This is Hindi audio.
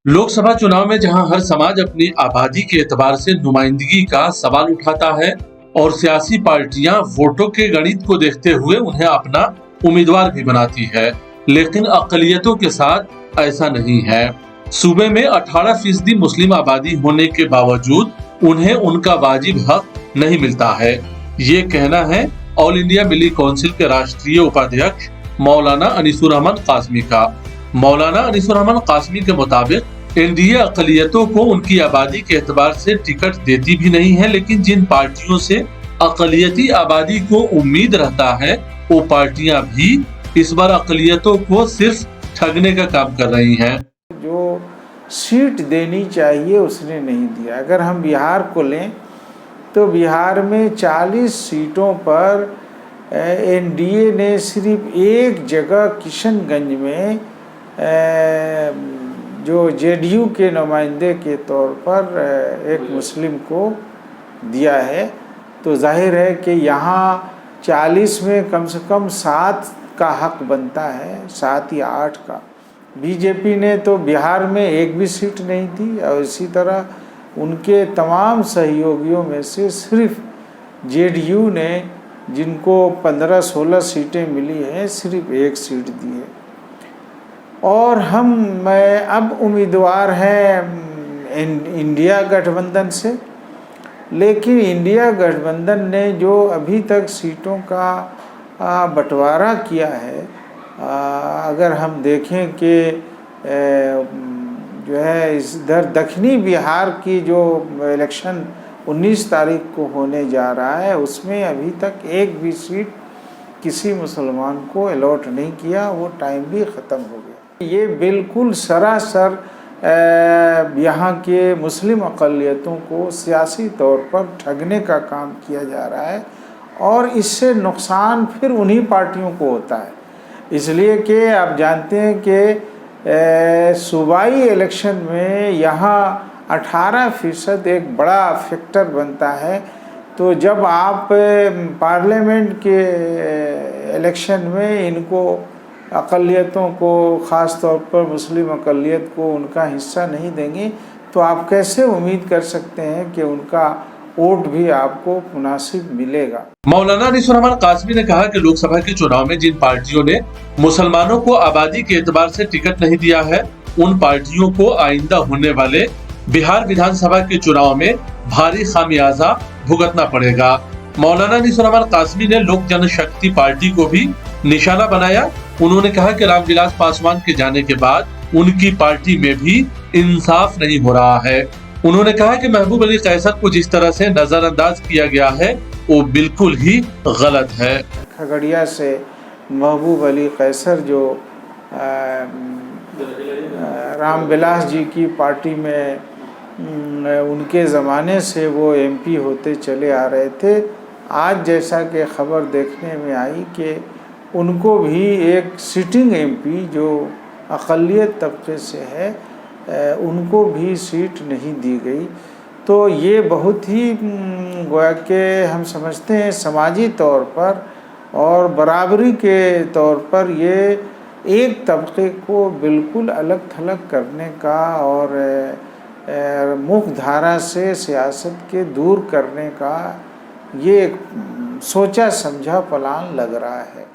लोकसभा चुनाव में जहां हर समाज अपनी आबादी के एतबार से नुमाइंदगी का सवाल उठाता है और सियासी पार्टियां वोटों के गणित को देखते हुए उन्हें अपना उम्मीदवार भी बनाती है, लेकिन अक़लियतों के साथ ऐसा नहीं है। सूबे में 18% मुस्लिम आबादी होने के बावजूद उन्हें उनका वाजिब हक नहीं मिलता है। ये कहना है ऑल इंडिया मिली काउंसिल के राष्ट्रीय उपाध्यक्ष मौलाना अनीसुर रहमान कासमी का। मौलाना अनीसुर रहमान कासमी के मुताबिक एनडीए अक़लियतों को उनकी आबादी के एतबार से टिकट देती भी नहीं है, लेकिन जिन पार्टियों से अक़लियती आबादी को उम्मीद रहता है वो पार्टियां भी इस बार अक़लियतों को सिर्फ ठगने का काम कर रही हैं। जो सीट देनी चाहिए उसने नहीं दिया। अगर हम बिहार को लें तो बिहार में 40 सीटों पर एनडीए ने सिर्फ एक जगह किशनगंज में जो जेडीयू के नुमाइंदे के तौर पर एक मुस्लिम को दिया है। तो जाहिर है कि यहाँ 40 में कम से कम 7 का हक बनता है, 7 या 8 का। बीजेपी ने तो बिहार में एक भी सीट नहीं दी और इसी तरह उनके तमाम सहयोगियों में से सिर्फ जेडीयू ने, जिनको 15-16 सीटें मिली हैं, सिर्फ एक सीट दी है। और हम अब उम्मीदवार हैं इंडिया गठबंधन से, लेकिन इंडिया गठबंधन ने जो अभी तक सीटों का बंटवारा किया है, अगर हम देखें कि जो है इधर दक्षिणी बिहार की जो इलेक्शन 19 तारीख को होने जा रहा है, उसमें अभी तक एक भी सीट किसी मुसलमान को अलॉट नहीं किया, वो टाइम भी ख़त्म हो गया। ये बिल्कुल सरासर यहाँ के मुस्लिम अक़लियतों को सियासी तौर पर ठगने का काम किया जा रहा है और इससे नुकसान फिर उन्हीं पार्टियों को होता है। इसलिए कि आप जानते हैं कि सूबाई इलेक्शन में यहाँ 18% एक बड़ा फैक्टर बनता है। तो जब आप पार्लियामेंट के इलेक्शन में इनको अक़लियतों को, ख़ास तौर पर मुस्लिम अक़लियत को उनका हिस्सा नहीं देंगे, तो आप कैसे उम्मीद कर सकते हैं कि उनका वोट भी आपको मुनासिब मिलेगा। मौलाना अनीसुर रहमान कासमी ने कहा कि लोकसभा के चुनाव में जिन पार्टियों ने मुसलमानों को आबादी के एतबार से टिकट नहीं दिया है, उन पार्टियों को आइंदा होने वाले बिहार विधानसभा के चुनाव में भारी खामियाजा भुगतना पड़ेगा। मौलाना अनीसुर रहमान कासमी ने लोक जनशक्ति पार्टी को भी निशाना बनाया। उन्होंने कहा कि रामविलास पासवान के जाने के बाद उनकी पार्टी में भी इंसाफ नहीं हो रहा है। उन्होंने कहा कि महबूब अली कैसर को जिस तरह से नजरअंदाज किया गया है वो बिल्कुल ही गलत है। खगड़िया से महबूब अली कैसर जो रामविलास जी की पार्टी में उनके ज़माने से वो एमपी होते चले आ रहे थे, आज जैसा कि खबर देखने में आई कि उनको भी एक सिटिंग एमपी जो अक़लियत तबके से है, उनको भी सीट नहीं दी गई। तो ये बहुत ही गोया के हम समझते हैं समाजी तौर पर और बराबरी के तौर पर ये एक तबके को बिल्कुल अलग थलग करने का और मुख्य धारा से सियासत के दूर करने का ये एक सोचा समझा प्लान लग रहा है।